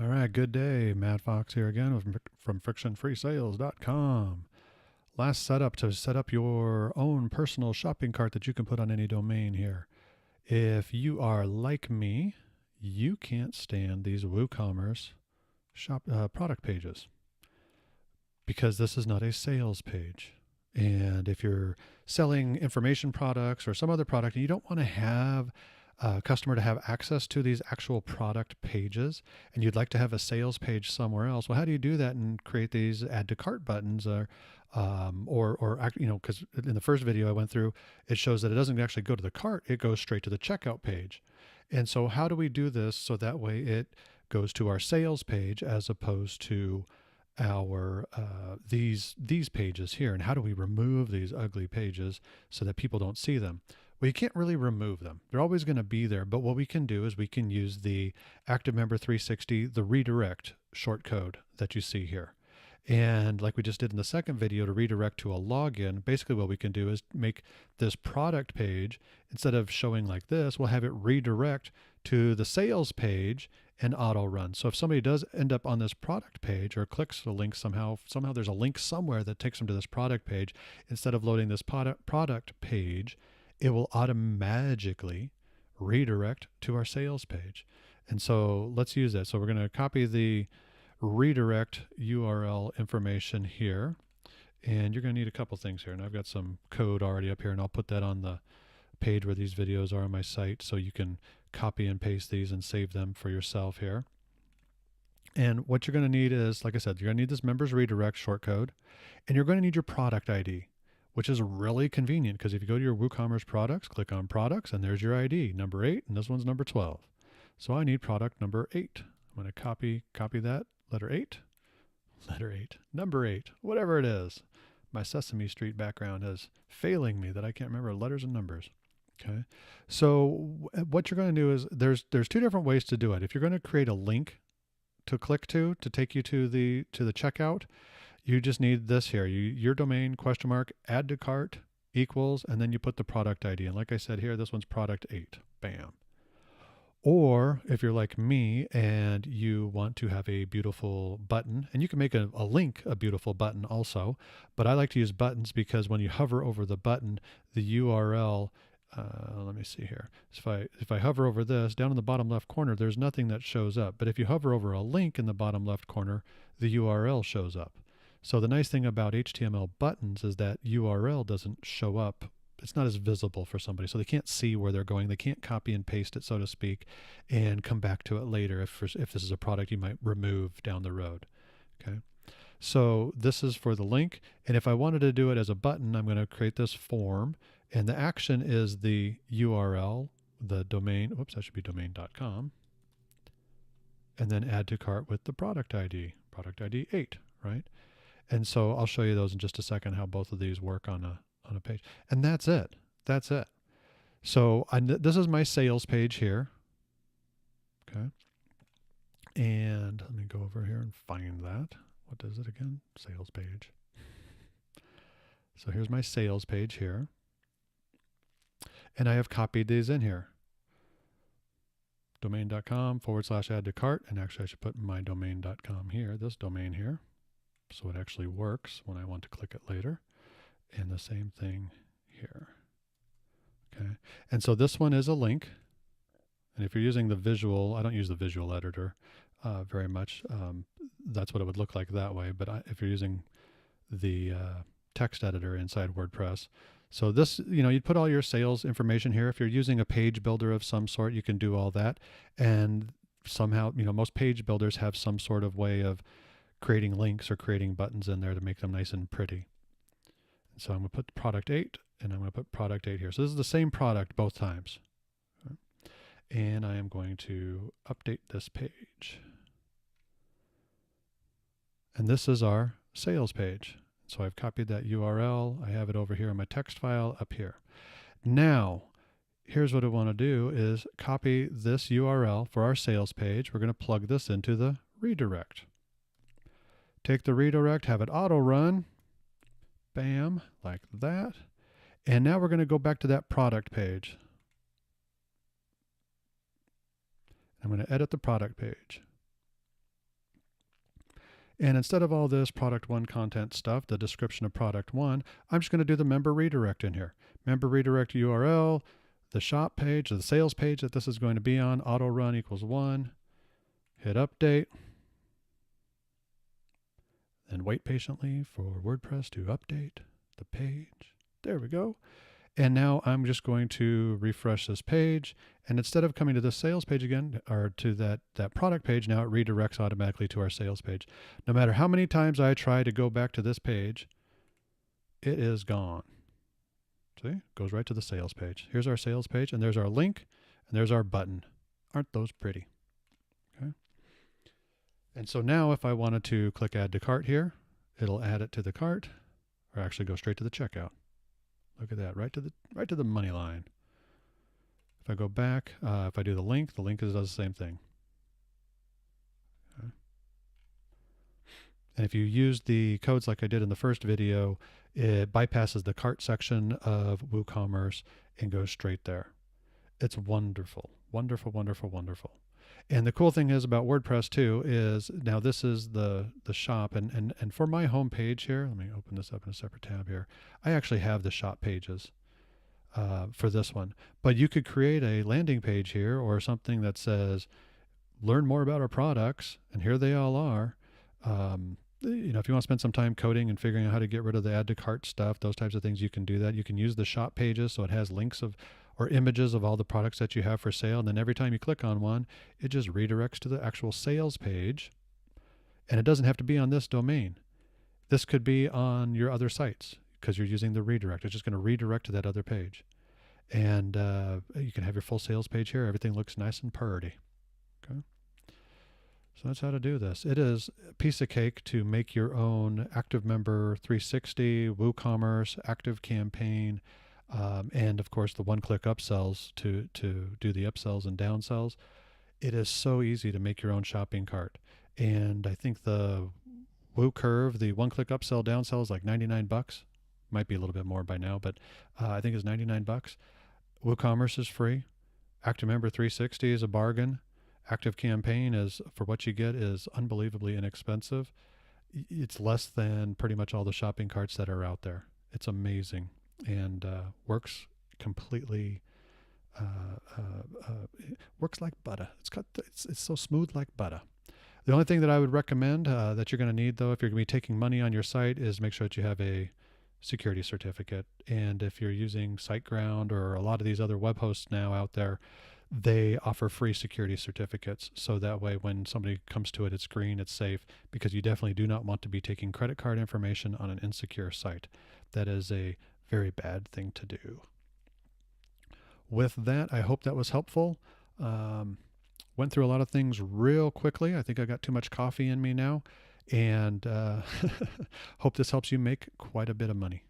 All right, good day. Matt Fox here again from frictionfreesales.com. Last setup to set up your own personal shopping cart that you can put on any domain here. If you are like me, you can't stand these Woocommerce product pages because this is not a sales page. And if you're selling information products or some other product and you don't want to have a customer to have access to these actual product pages and you'd like to have a sales page somewhere else, well, how do you do that and create these add to cart buttons because in the first video I went through, it shows that it doesn't actually go to the cart, it goes straight to the checkout page. And so how do we do this so that way it goes to our sales page as opposed to our these pages here? And how do we remove these ugly pages so that people don't see them? Well, you can't really remove them. They're always going to be there, but what we can do is we can use the ActiveMember360, the redirect shortcode that you see here. And like we just did in the second video, to redirect to a login, basically what we can do is make this product page, instead of showing like this, we'll have it redirect to the sales page and auto run. So if somebody does end up on this product page or clicks the link somehow there's a link somewhere that takes them to this product page, instead of loading this product page, it will automatically redirect to our sales page. And so let's use that. So we're going to copy the redirect URL information here. And you're going to need a couple things here. And I've got some code already up here, and I'll put that on the page where these videos are on my site so you can copy and paste these and save them for yourself here. And what you're going to need is, like I said, you're going to need this members redirect shortcode, and you're going to need your product ID, which is really convenient because if you go to your WooCommerce products, click on products, and there's your ID, number 8, and this one's number 12. So I need product number 8. I'm going to copy that, letter 8, number 8, whatever it is. My Sesame Street background is failing me that I can't remember letters and numbers. Okay. So what you're going to do is there's two different ways to do it. If you're going to create a link to click to take you to the checkout, you just need this here. Your domain, add to cart equals, and then you put the product ID. And like I said here, this one's product 8. Bam. Or if you're like me and you want to have a beautiful button, and you can make a link a beautiful button also, but I like to use buttons because when you hover over the button, the URL, let me see here. So if I hover over this, down in the bottom left corner, there's nothing that shows up. But if you hover over a link in the bottom left corner, the URL shows up. So the nice thing about HTML buttons is that URL doesn't show up. It's not as visible for somebody, so they can't see where they're going. They can't copy and paste it, so to speak, and come back to it later if this is a product you might remove down the road. Okay, so this is for the link, and if I wanted to do it as a button, I'm going to create this form, and the action is the URL, the domain. Whoops, that should be domain.com, and then add to cart with the product ID 8, right? And so I'll show you those in just a second, how both of these work on a page. And that's it. That's it. So this is my sales page here. Okay. And let me go over here and find that. What is it again? Sales page. So here's my sales page here. And I have copied these in here. Domain.com /add to cart. And actually I should put my domain.com here, this domain here. So it actually works when I want to click it later. And the same thing here. Okay. And so this one is a link. And if you're using the visual, I don't use the visual editor very much. That's what it would look like that way. But if you're using the text editor inside WordPress, so this, you'd put all your sales information here. If you're using a page builder of some sort, you can do all that. And somehow, most page builders have some sort of way of creating links or creating buttons in there to make them nice and pretty. So I'm going to put product 8, and I'm going to put product 8 here. So this is the same product both times. Okay. And I am going to update this page. And this is our sales page. So I've copied that URL. I have it over here in my text file up here. Now, here's what I want to do is copy this URL for our sales page. We're going to plug this into the redirect. Take the redirect, have it auto run. Bam, like that. And now we're going to go back to that product page. I'm going to edit the product page. And instead of all this product one content stuff, the description of product one, I'm just going to do the member redirect in here. Member redirect URL, the shop page, the sales page that this is going to be on, auto run equals 1. Hit update. Then wait patiently for WordPress to update the page. There we go. And now I'm just going to refresh this page. And instead of coming to the sales page again, or to that product page, now it redirects automatically to our sales page. No matter how many times I try to go back to this page, it is gone. See, goes right to the sales page. Here's our sales page, and there's our link, and there's our button. Aren't those pretty? Okay. And so now if I wanted to click add to cart here, it'll add it to the cart, or actually go straight to the checkout. Look at that, right to the money line. If I go back, if I do the link does the same thing. Okay. And if you use the codes like I did in the first video, it bypasses the cart section of Woocommerce and goes straight there. It's wonderful, wonderful, wonderful, wonderful. And the cool thing is about WordPress too is now this is the shop, and for my home page here, let me open this up in a separate tab here. I actually have the shop pages for this one, but you could create a landing page here or something that says, learn more about our products, and here they all are. You know, if you want to spend some time coding and figuring out how to get rid of the add to cart stuff, those types of things, you can do that. You can use the shop pages so it has links of or images of all the products that you have for sale. And then every time you click on one, it just redirects to the actual sales page. And it doesn't have to be on this domain. This could be on your other sites because you're using the redirect. It's just going to redirect to that other page. And you can have your full sales page here. Everything looks nice and purty. Okay. So that's how to do this. It is a piece of cake to make your own ActiveMember360, Woocommerce, ActiveCampaign, and of course the one-click upsells to do the upsells and downsells. It is so easy to make your own shopping cart. And I think the Woocurve, the one-click upsell downsell is like 99 bucks. Might be a little bit more by now, but I think it's 99 bucks. Woocommerce is free. ActiveMember360 is a bargain. ActiveCampaign is, for what you get, is unbelievably inexpensive. It's less than pretty much all the shopping carts that are out there. It's amazing and works completely. Works like butter. It's so smooth like butter. The only thing that I would recommend that you're going to need, though, if you're going to be taking money on your site, is make sure that you have a security certificate. And if you're using SiteGround or a lot of these other web hosts now out there, they offer free security certificates. So that way when somebody comes to it, it's green, it's safe, because you definitely do not want to be taking credit card information on an insecure site. That is a very bad thing to do. With that, I hope that was helpful. Went through a lot of things real quickly. I think I got too much coffee in me now, and hope this helps you make quite a bit of money.